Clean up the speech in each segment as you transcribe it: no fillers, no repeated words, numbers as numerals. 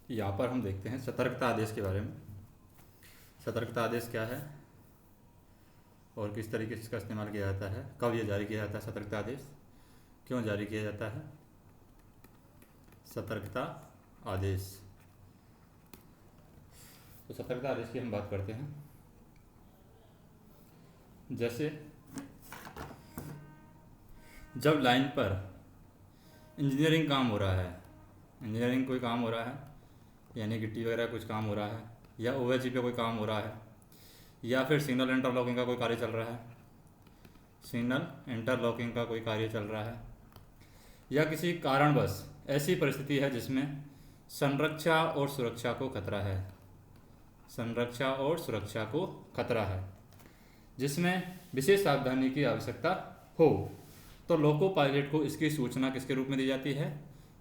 यहाँ पर हम देखते हैं सतर्कता आदेश के बारे में। सतर्कता आदेश क्या है और किस तरीके से इसका इस्तेमाल किया जाता है, कब यह जारी किया जाता है, सतर्कता आदेश क्यों जारी किया जाता है। सतर्कता आदेश, तो सतर्कता आदेश की हम बात करते हैं। जैसे जब लाइन पर इंजीनियरिंग काम हो रहा है, इंजीनियरिंग कोई काम हो रहा है, यानी गिट्टी वगैरह कुछ काम हो रहा है, या ओएचजी पे कोई काम हो रहा है, या फिर सिग्नल इंटरलॉकिंग का कोई कार्य चल रहा है, सिग्नल इंटरलॉकिंग का कोई कार्य चल रहा है, या किसी कारणवश ऐसी परिस्थिति है जिसमें संरक्षा और सुरक्षा को खतरा है, संरक्षा और सुरक्षा को खतरा है, जिसमें विशेष सावधानी की आवश्यकता हो, तो लोको पायलट को इसकी सूचना किसके रूप में दी जाती है।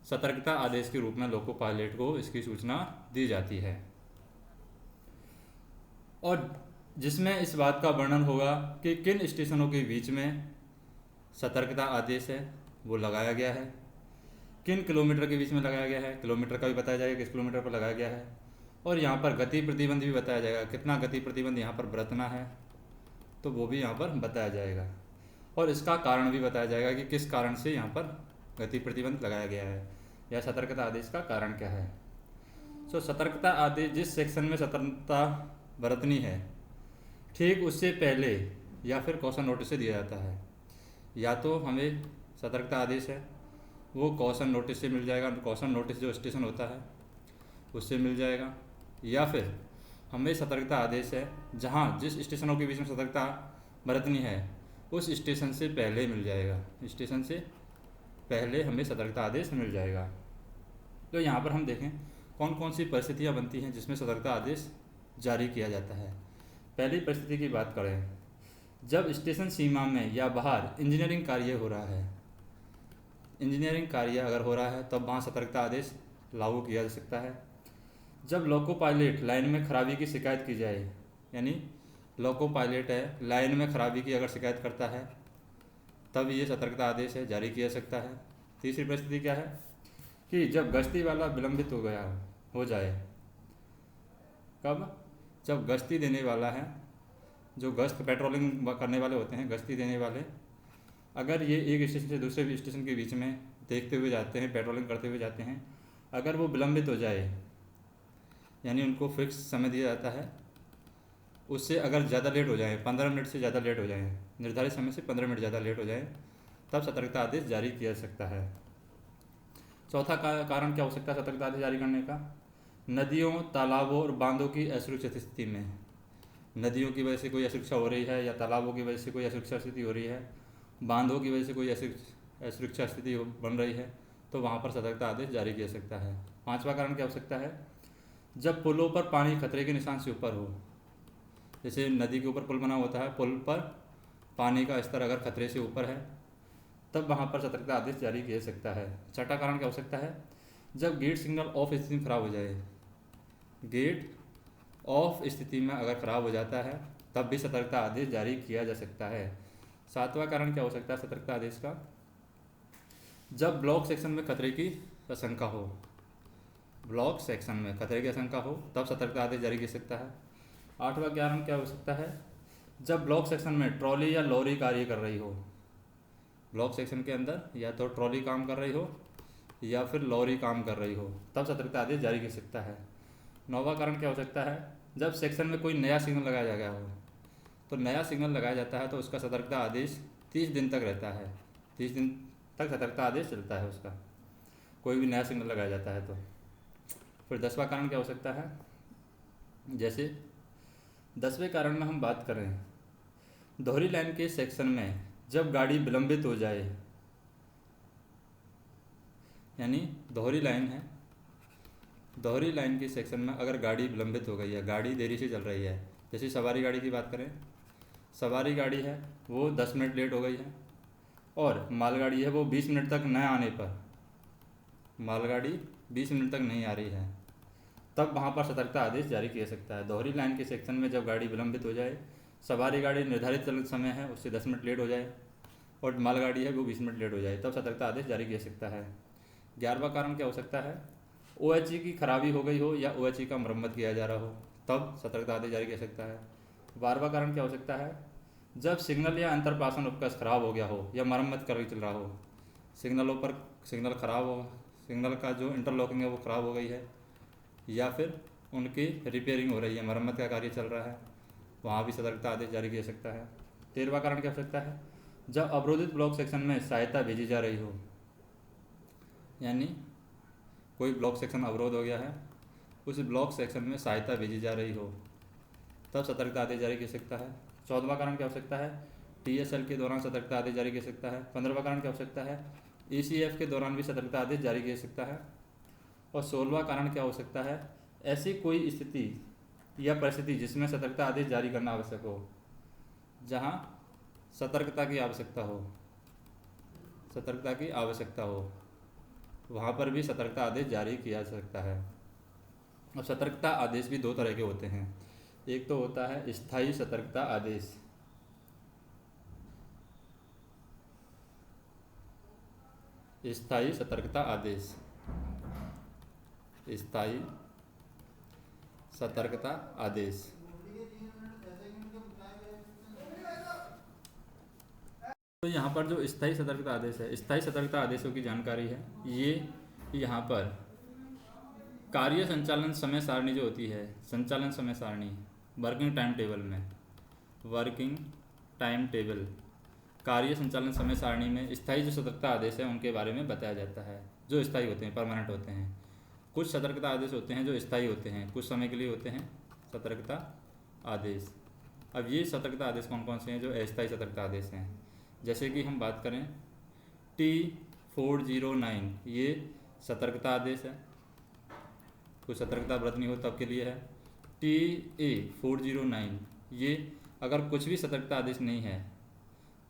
सतर्कता आदेश के रूप में लोको पायलट को इसकी सूचना दी जाती है, और जिसमें इस बात का वर्णन होगा कि किन स्टेशनों के बीच में सतर्कता आदेश है वो लगाया गया है, किन किलोमीटर के बीच में लगाया गया है, किलोमीटर का भी बताया जाएगा किस किलोमीटर पर लगाया गया है, और यहाँ पर गति प्रतिबंध भी बताया जाएगा, कितना गति प्रतिबंध यहाँ पर बरतना है तो वो भी यहाँ पर बताया जाएगा, और इसका कारण भी बताया जाएगा कि किस कारण से यहाँ पर गति प्रतिबंध लगाया गया है या सतर्कता आदेश का कारण क्या है। सतर्कता आदेश जिस सेक्शन में सतर्कता बरतनी है ठीक उससे पहले या फिर कौशन नोटिस से दिया जाता है, या तो हमें सतर्कता आदेश है वो कौशन नोटिस से मिल जाएगा, कौशन नोटिस जो स्टेशन होता है उससे मिल जाएगा, या फिर हमें सतर्कता आदेश है जहाँ जिस स्टेशनों के बीच में सतर्कता बरतनी है उस स्टेशन से पहले मिल जाएगा, स्टेशन से पहले हमें सतर्कता आदेश मिल जाएगा। तो यहाँ पर हम देखें कौन कौन सी परिस्थितियाँ बनती हैं जिसमें सतर्कता आदेश जारी किया जाता है। पहली परिस्थिति की बात करें, जब स्टेशन सीमा में या बाहर इंजीनियरिंग कार्य हो रहा है, इंजीनियरिंग कार्य अगर हो रहा है तब वहाँ सतर्कता आदेश लागू किया जा सकता है। जब लोको पायलट लाइन में खराबी की शिकायत की जाए, यानी लोको पायलट है लाइन में खराबी की अगर शिकायत करता है तब ये सतर्कता आदेश है जारी किया जा सकता है। तीसरी परिस्थिति क्या है कि जब गश्ती वाला विलंबित हो जाए, कब, जब गश्ती देने वाला है, जो गश्त पेट्रोलिंग करने वाले होते हैं, गश्ती देने वाले, अगर ये एक स्टेशन से दूसरे स्टेशन के बीच में देखते हुए जाते हैं, पेट्रोलिंग करते हुए जाते हैं, अगर वो विलंबित हो जाए यानी उनको फिक्स समय दिया जाता है, उससे अगर ज़्यादा लेट हो जाए, 15 मिनट से ज़्यादा लेट हो जाए, निर्धारित समय से 15 मिनट ज़्यादा लेट हो जाए, तब सतर्कता आदेश जारी किया जा सकता है। चौथा कारण क्या हो सकता है सतर्कता आदेश जारी करने का। नदियों, तालाबों और बांधों की असुरक्षित स्थिति में, नदियों की वजह से कोई असुरक्षा हो रही है या तालाबों की वजह से कोई असुरक्षा स्थिति हो रही है, बांधों की वजह से कोई असुरक्षा स्थिति बन रही है, तो वहाँ पर सतर्कता आदेश जारी किया जा सकता है। पांचवा कारण क्या हो सकता है, जब पुलों पर पानी खतरे के निशान से ऊपर हो, जैसे नदी के ऊपर पुल बना होता है, पुल पर पानी का स्तर अगर खतरे से ऊपर है तब वहाँ पर सतर्कता आदेश जारी किया जा सकता है। छठा कारण क्या हो सकता है, जब गेट सिग्नल ऑफ स्थिति में खराब हो जाए, गेट ऑफ स्थिति में अगर खराब हो जाता है तब भी सतर्कता आदेश जारी किया जा सकता है। सातवां कारण क्या हो सकता है सतर्कता आदेश का, जब ब्लॉक सेक्शन में खतरे की आशंका हो, ब्लॉक सेक्शन में खतरे की आशंका हो तब सतर्कता आदेश जारी किया जा सकता है। आठवां कारण क्या हो सकता है, जब ब्लॉक सेक्शन में ट्रॉली या लॉरी कार्य कर रही हो, ब्लॉक सेक्शन के अंदर या तो ट्रॉली काम कर रही हो या फिर लॉरी काम कर रही हो, तब सतर्कता आदेश जारी किया जा सकता है। नौवां कारण क्या हो सकता है, जब सेक्शन में कोई नया सिग्नल लगाया गया हो, तो नया सिग्नल लगाया जाता है तो उसका सतर्कता आदेश 30 दिन तक रहता है, 30 दिन तक सतर्कता आदेश चलता है उसका, कोई भी नया सिग्नल लगाया जाता है तो। फिर 10वां कारण क्या हो सकता है, जैसे 10वें कारण में हम बात करें, दोहरी लाइन के सेक्शन में जब गाड़ी विलंबित हो जाए, यानी दोहरी लाइन है, दोहरी लाइन के सेक्शन में अगर गाड़ी विलंबित हो गई है, गाड़ी देरी से चल रही है, जैसे सवारी गाड़ी की बात करें, सवारी गाड़ी है वो 10 मिनट लेट हो गई है और मालगाड़ी है वो 20 मिनट तक न आने पर, मालगाड़ी 20 मिनट तक नहीं आ रही है, तब वहाँ पर सतर्कता आदेश जारी किया जा सकता है। दोहरी लाइन के सेक्शन में जब गाड़ी विलंबित हो जाए, सवारी गाड़ी निर्धारित चलित समय है उससे 10 मिनट लेट हो जाए और मालगाड़ी है वो 20 मिनट लेट हो जाए, तब सतर्कता आदेश जारी किया जा सकता है। 11वां कारण क्या हो सकता है, OHE की खराबी हो गई हो या OHE का मरम्मत किया जा रहा हो, तब सतर्कता आदेश जारी किया जा सकता है। 12वां कारण क्या हो सकता है? जब सिग्नल या अंतरपासन उपकरण खराब हो गया हो या मरम्मत कर चल रहा हो, सिग्नलों पर सिग्नल खराब हो, सिग्नल का जो इंटरलॉकिंग है वो ख़राब हो गई है, या फिर उनकी रिपेयरिंग हो रही है, मरम्मत का कार्य चल रहा है, वहाँ भी सतर्कता आदेश जारी किया जा सकता है। 13वां कारण क्या हो सकता है? जब अवरोधित ब्लॉक सेक्शन में सहायता भेजी जा रही हो, यानी कोई ब्लॉक सेक्शन अवरोध हो गया है, उस ब्लॉक सेक्शन में सहायता भेजी जा रही हो, तब सतर्कता आदेश जारी किया जा सकता है। 14वां कारण क्या हो सकता है? TSL के दौरान सतर्कता आदेश जारी किया जा सकता है। 15वां कारण क्या हो सकता है? ECF के दौरान भी सतर्कता आदेश जारी किया जा सकता है। और 16वां कारण क्या हो सकता है? ऐसी कोई स्थिति या परिस्थिति जिसमें सतर्कता आदेश जारी करना आवश्यक हो, जहां सतर्कता की आवश्यकता हो, सतर्कता की आवश्यकता हो, वहाँ पर भी सतर्कता आदेश जारी किया जा सकता है। और सतर्कता आदेश भी दो तरह के होते हैं। एक तो होता है स्थायी सतर्कता आदेश, स्थायी सतर्कता आदेश, स्थायी सतर्कता आदेश। तो यहाँ पर जो स्थायी सतर्कता आदेश है, स्थायी सतर्कता आदेशों की जानकारी है, ये यहाँ पर कार्य संचालन समय सारणी जो होती है, संचालन समय सारणी, वर्किंग टाइम टेबल में, वर्किंग टाइम टेबल, कार्य संचालन समय सारणी में स्थायी जो सतर्कता आदेश है उनके बारे में बताया जाता है, जो स्थायी होते हैं, परमानेंट होते हैं। कुछ सतर्कता आदेश होते हैं जो स्थायी होते हैं, कुछ समय के लिए होते हैं सतर्कता आदेश। अब ये सतर्कता आदेश कौन कौन से हैं? जो अस्थायी सतर्कता आदेश हैं, जैसे कि हम बात करें T409, ये सतर्कता आदेश है, कोई सतर्कता बरतनी हो तब के लिए है। TA409, ये अगर कुछ भी सतर्कता आदेश नहीं है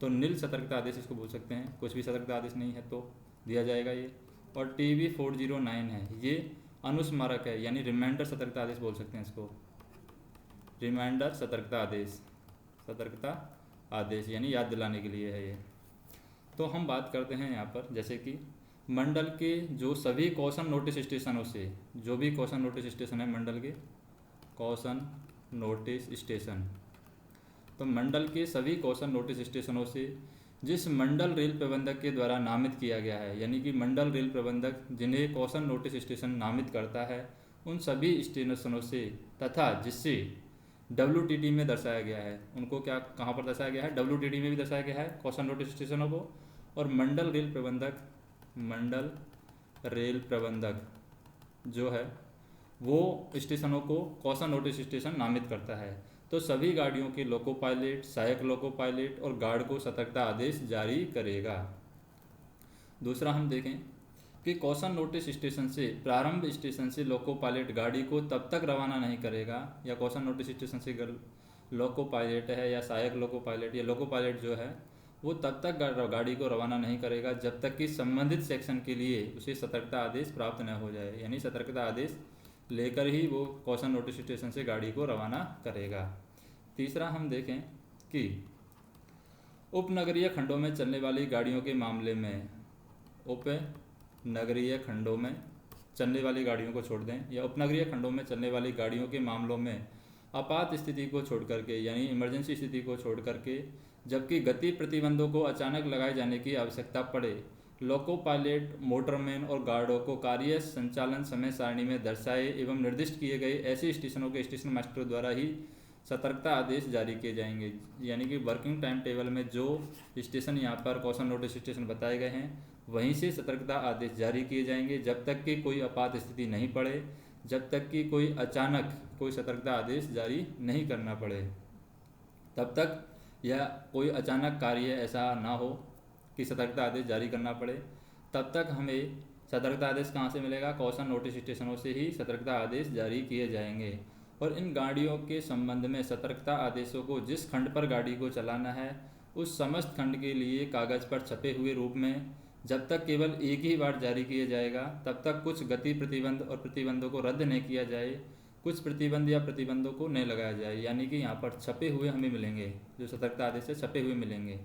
तो नील सतर्कता आदेश इसको बोल सकते हैं, कुछ भी सतर्कता आदेश नहीं है तो दिया जाएगा ये। और TB409 है, ये अनुस्मारक है, यानी रिमाइंडर सतर्कता आदेश बोल सकते हैं इसको, रिमाइंडर सतर्कता आदेश, सतर्कता आदेश यानी याद दिलाने के लिए है ये। तो हम बात करते हैं यहाँ पर, जैसे कि मंडल के जो सभी कॉशन नोटिस स्टेशनों से, जो भी कॉशन नोटिस स्टेशन है मंडल के, कॉशन नोटिस स्टेशन, तो मंडल के सभी कॉशन नोटिस स्टेशनों से जिस मंडल रेल प्रबंधक के द्वारा नामित किया गया है, यानी कि मंडल रेल प्रबंधक जिन्हें कॉशन नोटिस स्टेशन नामित करता है, उन सभी स्टेशनों से तथा जिससे WTT में दर्शाया गया है, उनको क्या कहाँ पर दर्शाया गया है? WTT में भी दर्शाया गया है कॉशन नोटिस स्टेशनों को। और मंडल रेल प्रबंधक, मंडल रेल प्रबंधक जो है वो स्टेशनों को कॉशन नोटिस स्टेशन नामित करता है। तो सभी गाड़ियों के लोको पायलट, सहायक लोको पायलट और गार्ड को सतर्कता आदेश जारी करेगा। दूसरा हम देखें कि कॉशन नोटिस स्टेशन से, प्रारंभ स्टेशन से लोको पायलट गाड़ी को तब तक रवाना नहीं करेगा, या कॉशन नोटिस स्टेशन से लोको पायलट है या सहायक लोको पायलट या लोको पायलट जो है वो तब तक गाड़ी को रवाना नहीं करेगा जब तक कि संबंधित सेक्शन के लिए उसे सतर्कता आदेश प्राप्त न हो जाए, यानी सतर्कता आदेश लेकर ही वो कॉशन नोटिस स्टेशन से गाड़ी को रवाना करेगा। तीसरा हम देखें कि उपनगरीय खंडों में चलने वाली गाड़ियों के मामले में, उपनगरीय खंडों में चलने वाली गाड़ियों को छोड़ दें, या उपनगरीय खंडों में चलने वाली गाड़ियों के मामलों में आपात स्थिति को छोड़ करके, यानी इमरजेंसी स्थिति को छोड़ करके, जबकि गति प्रतिबंधों को अचानक लगाए जाने की आवश्यकता पड़े, लोको पायलट, मोटरमैन और गार्डों को कार्य संचालन समय सारणी में दर्शाए एवं निर्दिष्ट किए गए ऐसे स्टेशनों के स्टेशन मास्टरों द्वारा ही सतर्कता आदेश जारी किए जाएंगे। यानी कि वर्किंग टाइम टेबल में जो स्टेशन यहाँ पर कॉशन नोटिस स्टेशन बताए गए हैं वहीं से सतर्कता आदेश जारी किए जाएंगे, जब तक कि कोई आपात स्थिति नहीं पड़े, जब तक कि कोई अचानक कोई सतर्कता आदेश जारी नहीं करना पड़े, तब तक, या कोई अचानक कार्य ऐसा ना हो कि सतर्कता आदेश जारी करना पड़े, तब तक हमें सतर्कता आदेश कहाँ से मिलेगा? कॉशन नोटिस स्टेशनों से ही सतर्कता आदेश जारी किए जाएंगे। और इन गाड़ियों के संबंध में सतर्कता आदेशों को जिस खंड पर गाड़ी को चलाना है उस समस्त खंड के लिए कागज़ पर छपे हुए रूप में जब तक केवल एक ही बार जारी किया जाएगा, तब तक कुछ गति प्रतिबंध और प्रतिबंधों को रद्द नहीं किया जाए, कुछ प्रतिबंध या प्रतिबंधों को नहीं लगाया जाए। यानी कि यहाँ पर छपे हुए हमें मिलेंगे, जो सतर्कता आदेश है छपे हुए मिलेंगे।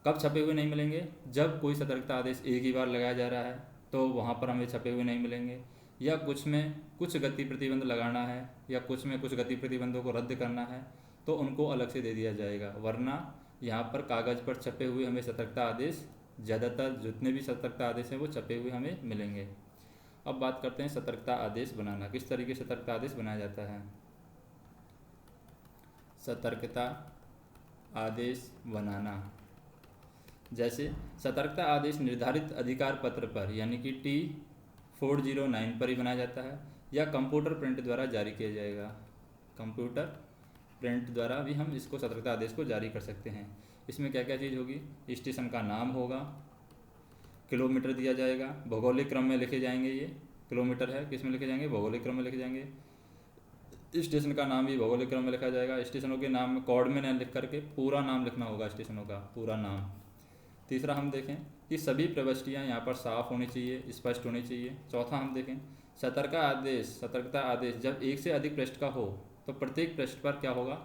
कब छपे हुए नहीं मिलेंगे? जब कोई सतर्कता आदेश एक ही बार लगाया जा रहा है तो वहाँ पर हमें छपे हुए नहीं मिलेंगे। या कुछ में कुछ गति प्रतिबंध लगाना है या कुछ में कुछ गति प्रतिबंधों को रद्द करना है तो उनको अलग से दे दिया जाएगा, वरना यहाँ पर कागज़ पर छपे हुए हमें सतर्कता आदेश, ज़्यादातर जितने भी सतर्कता आदेश हैं वो छपे हुए हमें मिलेंगे। अब बात करते हैं सतर्कता आदेश बनाना, किस तरीके से सतर्कता आदेश बनाया जाता है। सतर्कता आदेश बनाना, जैसे सतर्कता आदेश निर्धारित अधिकार पत्र पर यानी कि T409 पर ही बनाया जाता है या कंप्यूटर प्रिंट द्वारा जारी किया जाएगा। कंप्यूटर प्रिंट द्वारा भी हम इसको सतर्कता आदेश को जारी कर सकते हैं। इसमें क्या क्या चीज़ होगी, स्टेशन का नाम होगा, किलोमीटर दिया जाएगा, भौगोलिक क्रम में लिखे जाएंगे, ये किलोमीटर है किस में लिखे जाएंगे, भौगोलिक क्रम में लिखे जाएंगे। स्टेशन का नाम भी भौगोलिक क्रम में लिखा जाएगा। स्टेशनों के नाम में कोड में न लिख करके पूरा नाम लिखना होगा, स्टेशनों का पूरा नाम। तीसरा हम देखें कि सभी प्रविष्टियाँ यहाँ पर साफ होनी चाहिए, स्पष्ट होनी चाहिए। चौथा हम देखें सतर्कता आदेश जब एक से अधिक पृष्ठ का हो तो प्रत्येक पृष्ठ पर क्या होगा,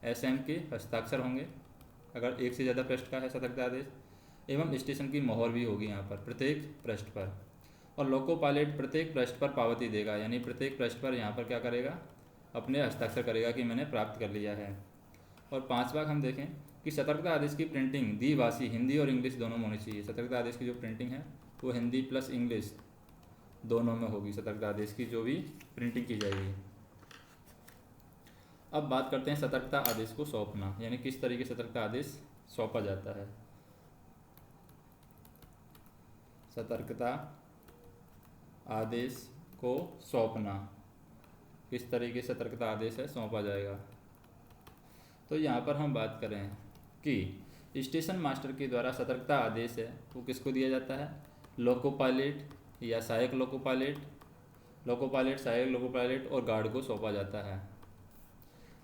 SM के हस्ताक्षर होंगे अगर एक से ज़्यादा पृष्ठ का है सतर्कता आदेश, एवं स्टेशन की मोहर भी होगी यहाँ पर प्रत्येक पृष्ठ पर। और लोको पायलट प्रत्येक पृष्ठ पर पावती देगा, यानी प्रत्येक पृष्ठ पर यहाँ पर क्या करेगा, अपने हस्ताक्षर करेगा कि मैंने प्राप्त कर लिया है। और पांचवा हम देखें कि सतर्कता आदेश की प्रिंटिंग द्विभाषी हिंदी और इंग्लिश दोनों में होनी चाहिए। सतर्कता आदेश की जो प्रिंटिंग है वो हिंदी प्लस इंग्लिश दोनों में होगी, सतर्कता आदेश की जो भी प्रिंटिंग की जाएगी। अब बात करते हैं सतर्कता आदेश को सौंपना, यानी किस तरीके से सतर्कता आदेश सौंपा जाता है। सतर्कता आदेश को सौंपना, किस तरीके से सतर्कता आदेश है सौंपा जाएगा। तो यहाँ पर हम बात करें कि स्टेशन मास्टर के द्वारा सतर्कता आदेश है वो किसको दिया जाता है, लोको पायलट या सहायक लोको पायलट, सहायक लोको पायलट और गार्ड को सौंपा जाता है।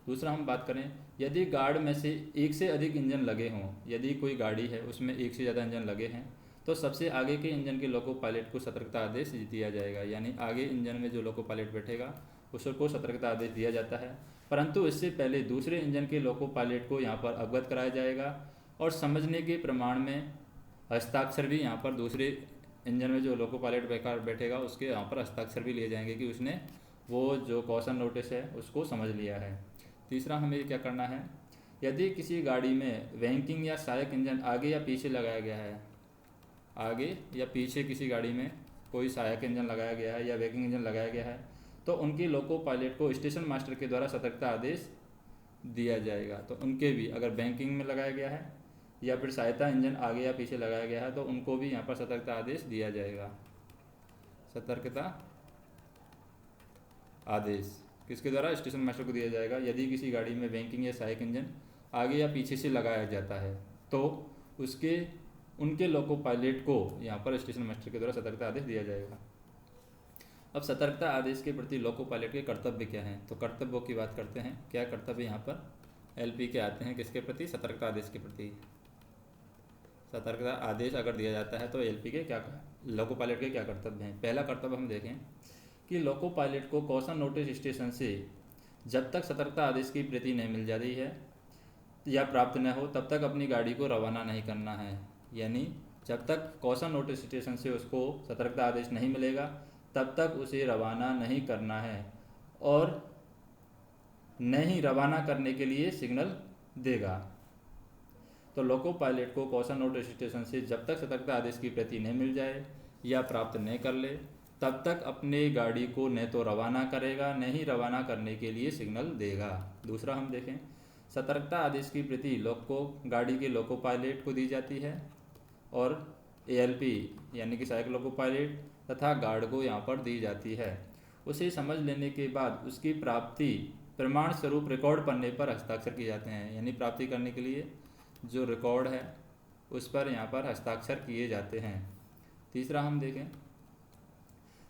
दूसरा हम बात करें यदि गार्ड में से एक से अधिक इंजन लगे हों, यदि कोई गाड़ी है उसमें एक से ज़्यादा इंजन लगे हैं तो सबसे आगे के इंजन के लोको पायलट को सतर्कता आदेश दिया जाएगा, यानी आगे इंजन में जो लोको पायलट बैठेगा उसको सतर्कता आदेश दिया जाता है। परंतु इससे पहले दूसरे इंजन के लोको पायलट को यहाँ पर अवगत कराया जाएगा और समझने के प्रमाण में हस्ताक्षर भी यहाँ पर दूसरे इंजन में जो लोको पायलट बैठेगा उसके यहाँ पर हस्ताक्षर भी लिए जाएंगे कि उसने वो जो कॉशन नोटिस है उसको समझ लिया है। तीसरा हमें क्या करना है, यदि किसी गाड़ी में वैंकिंग या सहायक इंजन आगे या पीछे लगाया गया है, आगे या पीछे किसी गाड़ी में कोई सहायक इंजन लगाया गया है या वैकिंग इंजन लगाया गया है तो उनके लोको पायलट को स्टेशन मास्टर के द्वारा सतर्कता आदेश दिया जाएगा। तो उनके भी अगर बैंकिंग में लगाया गया है या फिर सहायता इंजन आगे या पीछे लगाया गया है तो उनको भी यहाँ पर सतर्कता आदेश दिया जाएगा। सतर्कता आदेश किसके द्वारा, स्टेशन मास्टर को दिया जाएगा। यदि किसी गाड़ी में बैंकिंग या सहायक इंजन आगे या पीछे से लगाया जाता है तो उनके लोको पायलट को यहाँ पर स्टेशन मास्टर के द्वारा सतर्कता आदेश दिया जाएगा। अब सतर्कता आदेश के प्रति लोको पायलट के कर्तव्य क्या हैं, तो कर्तव्यों की बात करते हैं। क्या कर्तव्य यहाँ पर LP के आते हैं, किसके प्रति, सतर्कता आदेश के प्रति। सतर्कता आदेश अगर दिया जाता है तो LP के क्या, लोको पायलट के क्या कर्तव्य हैं। पहला कर्तव्य हम देखें कि लोको पायलट को कॉशन नोटिस स्टेशन से जब तक सतर्कता आदेश की प्रति नहीं मिल जाती है या प्राप्त न हो तब तक अपनी गाड़ी को रवाना नहीं करना है। यानी जब तक कॉशन नोटिस स्टेशन से उसको सतर्कता आदेश नहीं मिलेगा तब तक उसे रवाना नहीं करना है और नहीं रवाना करने के लिए सिग्नल देगा। तो लोको पायलट को कॉशन नोटिस स्टेशन से जब तक सतर्कता आदेश की प्रति नहीं मिल जाए या प्राप्त नहीं कर ले तब तक अपने गाड़ी को न तो रवाना करेगा न ही रवाना करने के लिए सिग्नल देगा। दूसरा हम देखें, सतर्कता आदेश की प्रति गाड़ी के लोको पायलट को दी जाती है और ALP यानी कि सहायक लोको पायलट तथा गार्ड को यहाँ पर दी जाती है। उसे समझ लेने के बाद उसकी प्राप्ति प्रमाण स्वरूप रिकॉर्ड पन्ने पर हस्ताक्षर किए जाते हैं, यानी प्राप्ति करने के लिए जो रिकॉर्ड है उस पर यहाँ पर हस्ताक्षर किए जाते हैं। तीसरा हम देखें,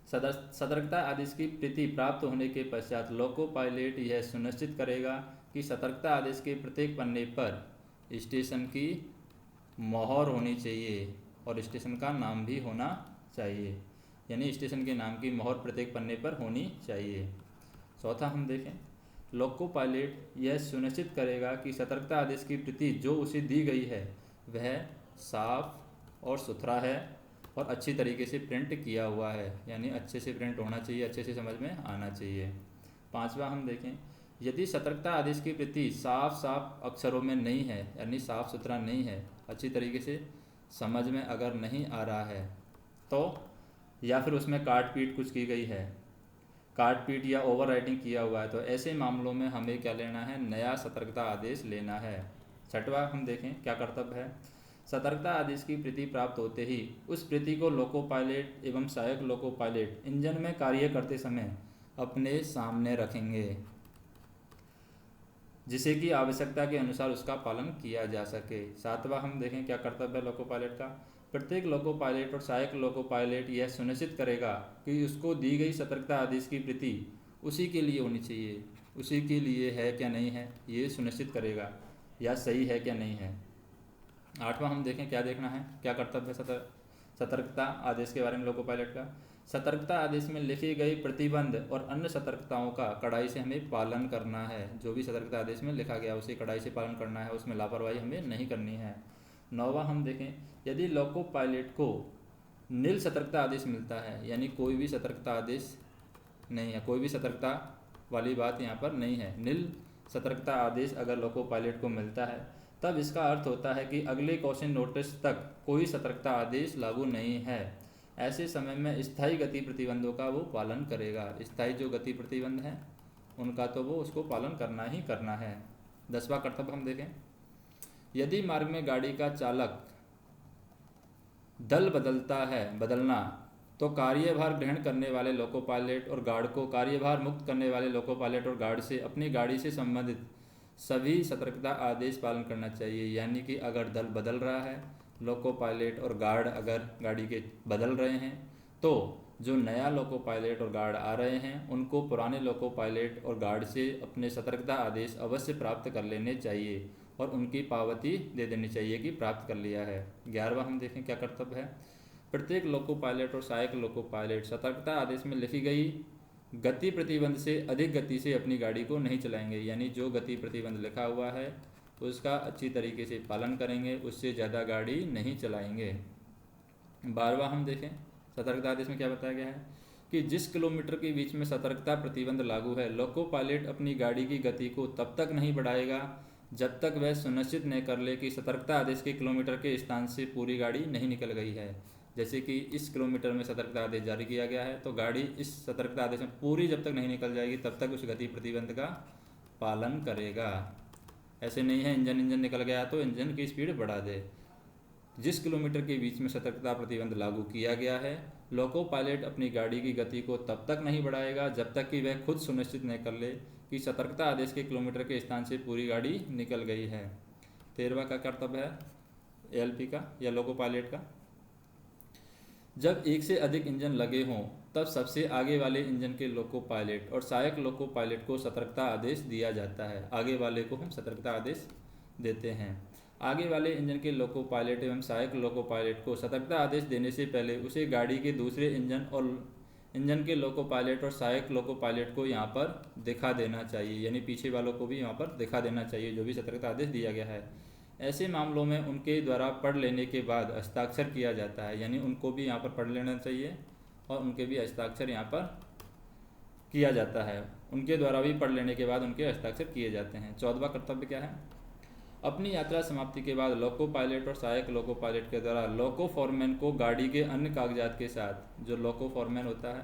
सतर्कता आदेश की प्रति प्राप्त होने के पश्चात लोको पायलट यह सुनिश्चित करेगा कि सतर्कता आदेश के प्रत्येक पन्ने पर स्टेशन की मोहर होनी चाहिए और स्टेशन का नाम भी होना चाहिए, यानी स्टेशन के नाम की मोहर प्रत्येक पन्ने पर होनी चाहिए। चौथा हम देखें, लोको पायलट यह सुनिश्चित करेगा कि सतर्कता आदेश की प्रति जो उसे दी गई है वह साफ और सुथरा है और अच्छी तरीके से प्रिंट किया हुआ है, यानी अच्छे से प्रिंट होना चाहिए, अच्छे से समझ में आना चाहिए। पांचवा हम देखें, यदि सतर्कता आदेश की प्रति साफ साफ अक्षरों में नहीं है, यानी साफ सुथरा नहीं है, अच्छी तरीके से समझ में अगर नहीं आ रहा है तो, या फिर उसमें काट पीट कुछ की गई है, काट पीट या ओवर राइटिंग किया हुआ है, तो ऐसे मामलों में हमें क्या लेना है, नया सतर्कता आदेश लेना है। छठवा हम देखें क्या कर्तव्य है, सतर्कता आदेश की प्रति प्राप्त होते ही उस प्रति को लोको पायलट एवं सहायक लोको पायलट इंजन में कार्य करते समय अपने सामने रखेंगे, जिसे कि आवश्यकता के अनुसार उसका पालन किया जा सके। सातवां हम देखें क्या कर्तव्य है लोको पायलट का, प्रत्येक लोको पायलट और सहायक लोको पायलट यह सुनिश्चित करेगा कि उसको दी गई सतर्कता आदेश की प्रति उसी के लिए होनी चाहिए, उसी के लिए है क्या नहीं है ये सुनिश्चित करेगा, या सही है क्या नहीं है। आठवां हम देखें क्या देखना है, क्या कर्तव्य है सतर्कता आदेश के बारे में लोको पायलट का, सतर्कता आदेश में लिखे गए प्रतिबंध और अन्य सतर्कताओं का कड़ाई से हमें पालन करना है। जो भी सतर्कता आदेश में लिखा गया उसे कड़ाई से पालन करना है, उसमें लापरवाही हमें नहीं करनी है। नौवां हम देखें, यदि लोको पायलट को नील सतर्कता आदेश मिलता है, यानी कोई भी सतर्कता आदेश नहीं है, कोई भी सतर्कता वाली बात यहाँ पर नहीं है, नील सतर्कता आदेश अगर लोको पायलट को मिलता है तब इसका अर्थ होता है कि अगले क्वेश्चन नोटिस तक कोई सतर्कता आदेश लागू नहीं है। ऐसे समय में स्थायी गति प्रतिबंधों का वो पालन करेगा, स्थायी जो गति प्रतिबंध हैं उनका तो वो उसको पालन करना ही करना है। 10वां कर्तव्य हम देखें, यदि मार्ग में गाड़ी का चालक दल बदलना तो कार्यभार ग्रहण करने वाले लोको पायलट और गार्ड को कार्यभार मुक्त करने वाले लोको पायलट और गार्ड से अपनी गाड़ी से संबंधित सभी सतर्कता आदेश पालन करना चाहिए। यानी कि अगर दल बदल रहा है, लोको पायलट और गार्ड अगर गाड़ी के बदल रहे हैं, तो जो नया लोको पायलट और गार्ड आ रहे हैं उनको पुराने लोको पायलट और गार्ड से अपने सतर्कता आदेश अवश्य प्राप्त कर लेने चाहिए और उनकी पावती दे देनी चाहिए कि प्राप्त कर लिया है। 11वां हम देखें क्या कर्तव्य है, प्रत्येक लोको पायलट और सहायक लोको पायलट सतर्कता आदेश में लिखी गई गति प्रतिबंध से अधिक गति से अपनी गाड़ी को नहीं चलाएंगे, यानी जो गति प्रतिबंध लिखा हुआ है उसका अच्छी तरीके से पालन करेंगे, उससे ज़्यादा गाड़ी नहीं चलाएंगे। 12वां हम देखें सतर्कता आदेश में क्या बताया गया है कि जिस किलोमीटर के बीच में सतर्कता प्रतिबंध लागू है, लोको पायलट अपनी गाड़ी की गति को तब तक नहीं बढ़ाएगा जब तक वह सुनिश्चित नहीं कर ले कि सतर्कता आदेश के किलोमीटर के स्थान से पूरी गाड़ी नहीं निकल गई है। जैसे कि इस किलोमीटर में सतर्कता आदेश जारी किया गया है, तो गाड़ी इस सतर्कता आदेश में पूरी जब तक नहीं निकल जाएगी तब तक उस गति प्रतिबंध का पालन करेगा। ऐसे नहीं है इंजन निकल गया तो इंजन की स्पीड बढ़ा दे। जिस किलोमीटर के बीच में सतर्कता प्रतिबंध लागू किया गया है, लोको पायलट अपनी गाड़ी की गति को तब तक नहीं बढ़ाएगा जब तक कि वह खुद सुनिश्चित नहीं कर ले कि सतर्कता आदेश के किलोमीटर के स्थान से पूरी गाड़ी निकल गई है। 13वां का कर्तव्य है एएलपी का या लोको पायलट का, जब एक से अधिक इंजन लगे हों तब सबसे आगे वाले इंजन के लोको पायलट और सहायक लोको पायलट को सतर्कता आदेश दिया जाता है। आगे वाले को हम सतर्कता आदेश देते हैं। आगे वाले इंजन के लोको पायलट एवं सहायक लोको पायलट को सतर्कता आदेश देने से पहले उसे गाड़ी के दूसरे इंजन के लोको पायलट और सहायक लोको पायलट को यहाँ पर दिखा देना चाहिए, यानी पीछे वालों को भी यहाँ पर दिखा देना चाहिए जो भी सतर्कता आदेश दिया गया है। ऐसे मामलों में उनके द्वारा पढ़ लेने के बाद हस्ताक्षर किया जाता है, यानी उनको भी यहाँ पर पढ़ लेना चाहिए और उनके भी हस्ताक्षर यहाँ पर किया जाता है, उनके द्वारा भी पढ़ लेने के बाद उनके हस्ताक्षर किए जाते हैं। 14वां कर्तव्य क्या है, अपनी यात्रा समाप्ति के बाद लोको पायलट और सहायक लोको पायलट के द्वारा लोको फोरमैन को गाड़ी के अन्य कागजात के साथ, जो लोको फोरमैन होता है,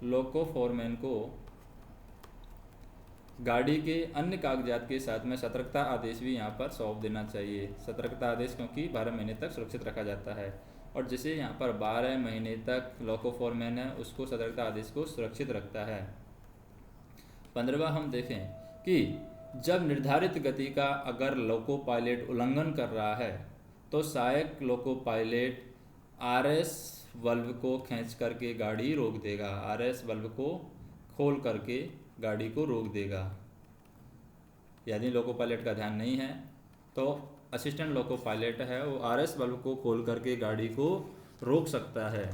लोको फोरमैन को गाड़ी के अन्य कागजात के साथ में सतर्कता आदेश भी यहाँ पर सौंप देना चाहिए। सतर्कता आदेश क्योंकि 12 महीने तक सुरक्षित रखा जाता है और जिसे यहाँ पर 12 महीने तक लोको फोरमैन है उसको सतर्कता आदेश को सुरक्षित रखता है। 15वां हम देखें कि जब निर्धारित गति का अगर लोको पायलट उल्लंघन कर रहा है तो सहायक लोको पायलट RS बल्ब को खींच करके गाड़ी रोक देगा, RS बल्ब को खोल करके गाड़ी को रोक देगा। यदि लोको पायलट का ध्यान नहीं है तो असिस्टेंट लोको पायलट है वो RS बल्ब को खोल करके गाड़ी को रोक सकता है।